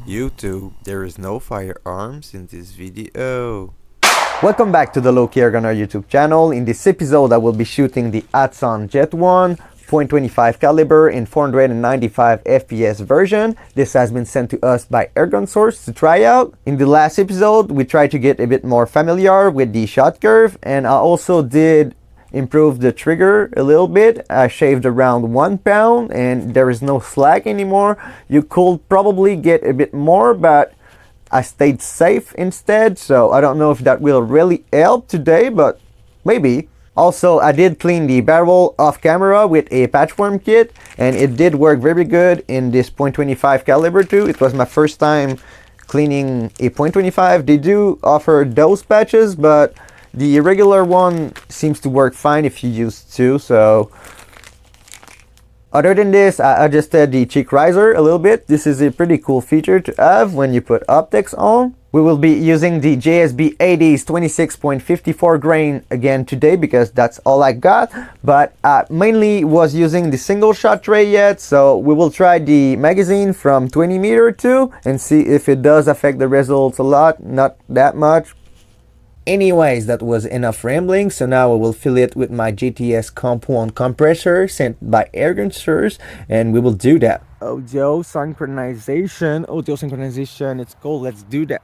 YouTube, there is no firearms in this video. Welcome back to the Lowkey Airgunner YouTube channel. In this episode I will be shooting the Hatsan Jet 1 .25 caliber in 495 FPS version. This has been sent to us by AirGunSource to try out. In the last episode we tried to get a bit more familiar with the shot curve, and I also did improve the trigger a little bit. I shaved around 1 pound and there is no slack anymore. You could probably get a bit more, but I stayed safe instead, so I don't know if that will really help today, but maybe. Also, I did clean the barrel off camera with a patchworm kit, and it did work very good in this .25 caliber too. It was my first time cleaning a .25. They do offer those patches, but the regular one seems to work fine if you use two. So other than this, I adjusted the cheek riser a little bit. This is a pretty cool feature to have when you put optics on. We will be using the JSB 80's 26.54 grain again today because that's all I got, but I mainly was using the single shot tray yet, so we will try the magazine from 20 too and see if it does affect the results a lot. Not that much. Anyways, that was enough rambling, so now I will fill it with my GTS Comp 1 compressor sent by AirGunSource, and we will do that. Audio synchronization, it's cool, let's do that.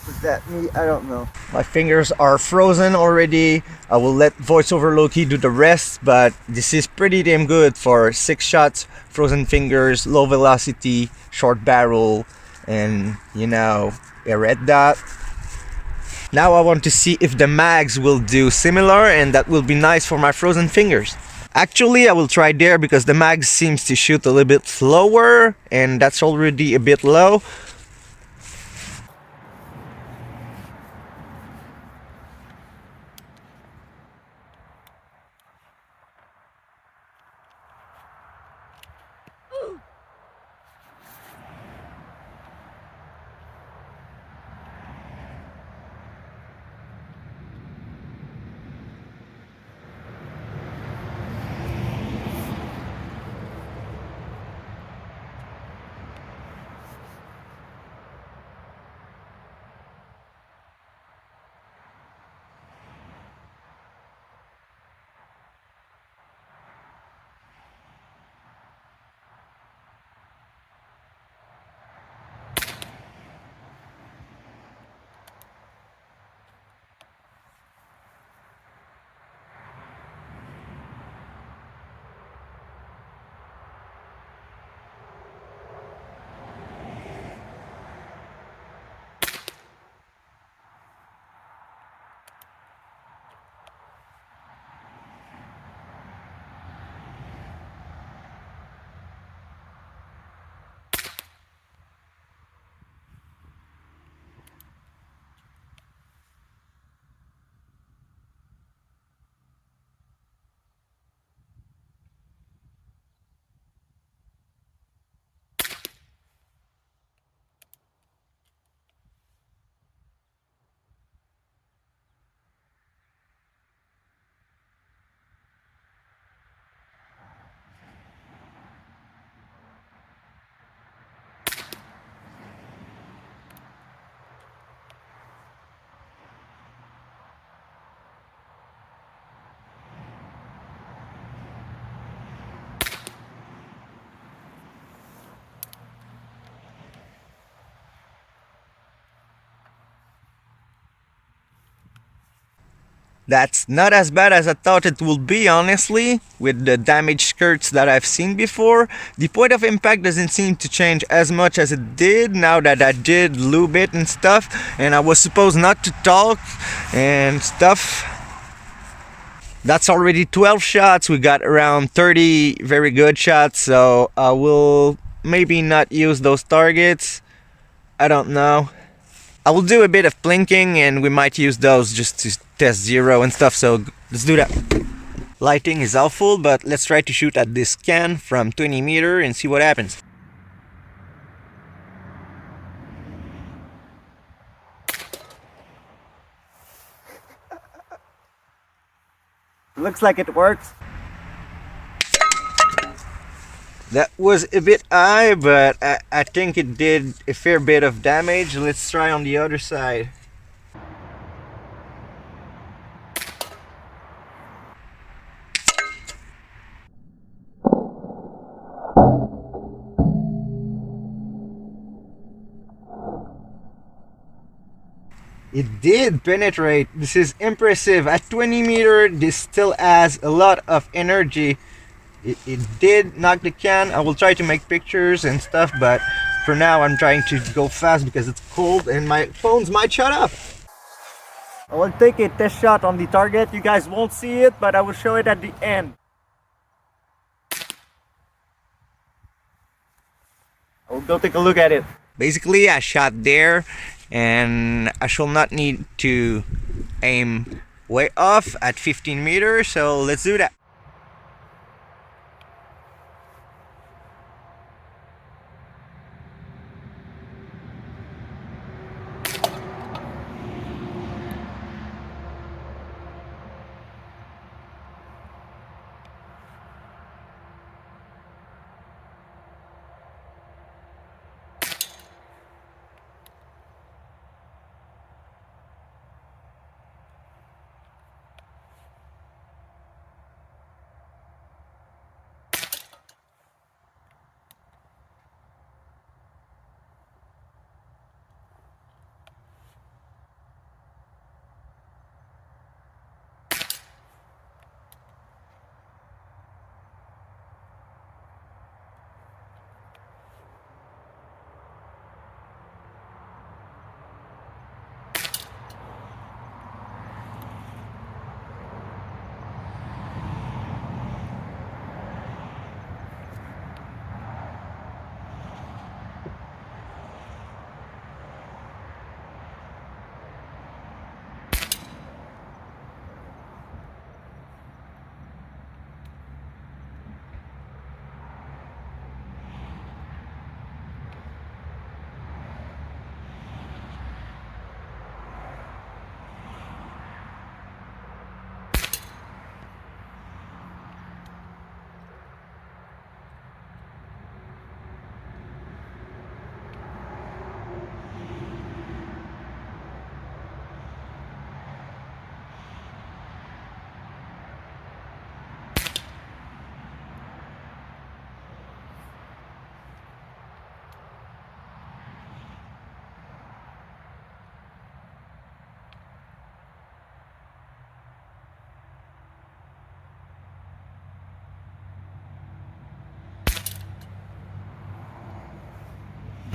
Is that me? I don't know. My fingers are frozen already. I will let voiceover Lowkey do the rest, but this is pretty damn good for 6 shots, frozen fingers, low velocity, short barrel, and you know, a red dot. Now I want to see if the mags will do similar, and that will be nice for my frozen fingers. Actually, I will try there because the mag seems to shoot a little bit slower, and that's already a bit low. That's not as bad as I thought it would be, honestly, with the damaged skirts that I've seen before. The point of impact doesn't seem to change as much as it did now that I did lube it and stuff, and I was supposed not to talk and stuff. That's already 12 shots. We got around 30 very good shots, so I will maybe not use those targets. I don't know. I will do a bit of plinking and we might use those just to test zero and stuff, so let's do that. Lighting is awful, but let's try to shoot at this can from 20 meters and see what happens. Looks like it works. That was a bit high, but I think it did a fair bit of damage. Let's try on the other side. It did penetrate. This is impressive. At 20 meters, this still has a lot of energy. It did knock the can. I will try to make pictures and stuff, but for now I'm trying to go fast because it's cold and my phones might shut up. I will take a test shot on the target. You guys won't see it, but I will show it at the end. I will go take a look at it. Basically, I shot there and I shall not need to aim way off at 15 meters, so let's do that.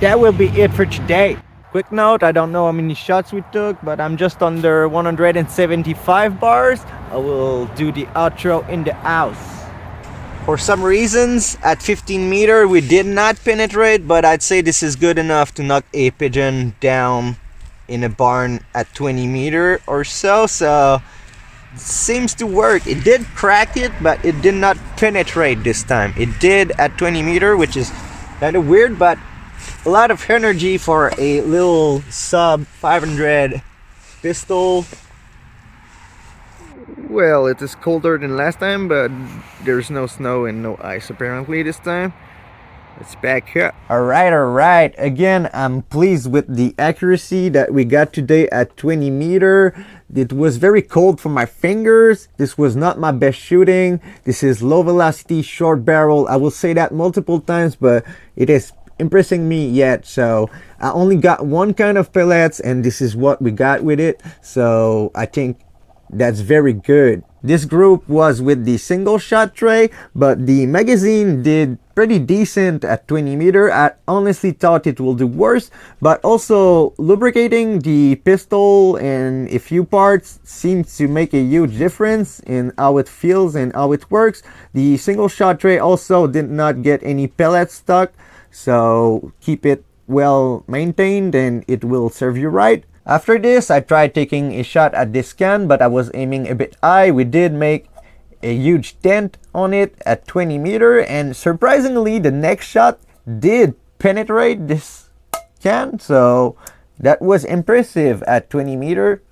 That will be it for today. Quick note, I don't know how many shots we took, but I'm just under 175 bars. I will do the outro in the house. For some reasons, at 15 meters we did not penetrate, but I'd say this is good enough to knock a pigeon down in a barn at 20 meters or so, so it seems to work. It did crack it, but it did not penetrate this time. It did at 20 meters, which is kind of weird, but a lot of energy for a little sub 500 pistol. Well, it is colder than last time, but there's no snow and no ice apparently this time. Let's back up. Alright. Again, I'm pleased with the accuracy that we got today at 20 meters. It was very cold for my fingers. This was not my best shooting. This is low velocity, short barrel. I will say that multiple times, but it is impressing me yet. So I only got one kind of pellets and this is what we got with it. So I think that's very good. This group was with the single shot tray, but the magazine did pretty decent at 20 meter. I honestly thought it will do worse, but also lubricating the pistol and a few parts seems to make a huge difference in how it feels and how it works. The single shot tray also did not get any pellets stuck, so keep it well maintained and it will serve you right. After this, I tried taking a shot at this can, but I was aiming a bit high. We did make a huge dent on it at 20 meter, and surprisingly, the next shot did penetrate this can, so that was impressive at 20 meter.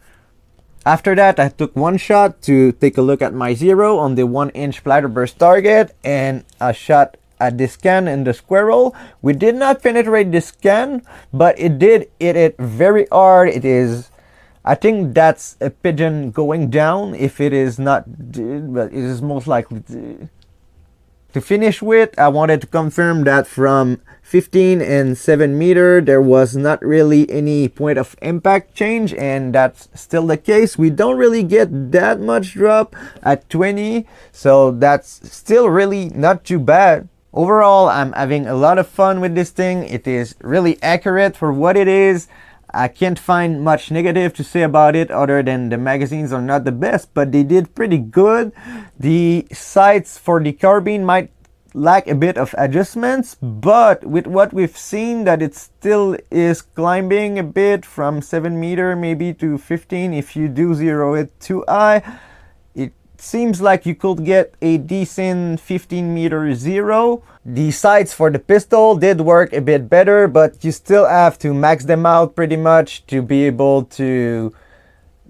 After that, I took one shot to take a look at my zero on the 1-inch Splatterburst target, and a shot at this can in the squirrel. We did not penetrate this can, but it did hit it very hard. It is, I think that's a pigeon going down. If it is not, but it is most likely. To finish with, I wanted to confirm that from 15 and 7 meter, there was not really any point of impact change, and that's still the case. We don't really get that much drop at 20, so that's still really not too bad. Overall, I'm having a lot of fun with this thing. It is really accurate for what it is. I can't find much negative to say about it other than the magazines are not the best, but they did pretty good. The sights for the carbine might lack a bit of adjustments, but with what we've seen, that it still is climbing a bit from 7 meter maybe to 15 if you do zero it too high. It seems like you could get a decent 15 meter zero. The sights for the pistol did work a bit better, but you still have to max them out pretty much to be able to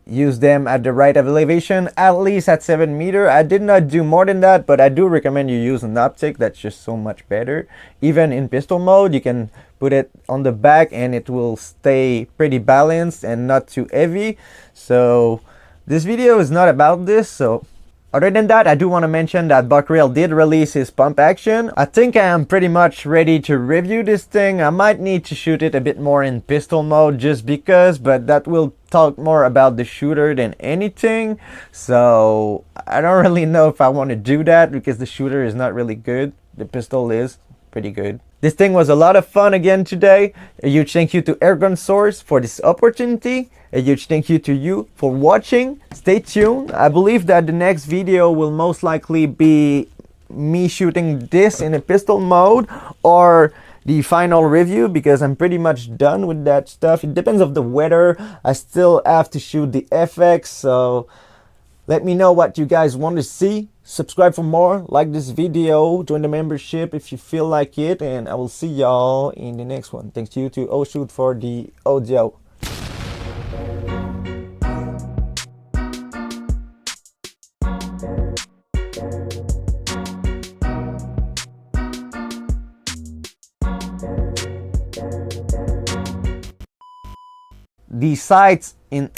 use them at the right elevation, at least at 7 meter. I did not do more than that, but I do recommend you use an optic. That's just so much better. Even in pistol mode, you can put it on the back and it will stay pretty balanced and not too heavy. So this video is not about this, so other than that, I do want to mention that Buckreal did release his pump action. I think I am pretty much ready to review this thing. I might need to shoot it a bit more in pistol mode just because, but that will talk more about the shooter than anything. So I don't really know if I want to do that because the shooter is not really good. The pistol is pretty good. This thing was a lot of fun again today. A huge thank you to AirGunSource for this opportunity. A huge thank you to you for watching. Stay tuned. I believe that the next video will most likely be me shooting this in a pistol mode or the final review, because I'm pretty much done with that stuff. It depends on the weather. I still have to shoot the FX, so let me know what you guys want to see. Subscribe for more, like this video, join the membership if you feel like it, and I will see y'all in the next one. Thanks to you to Shoot for the audio. The sights in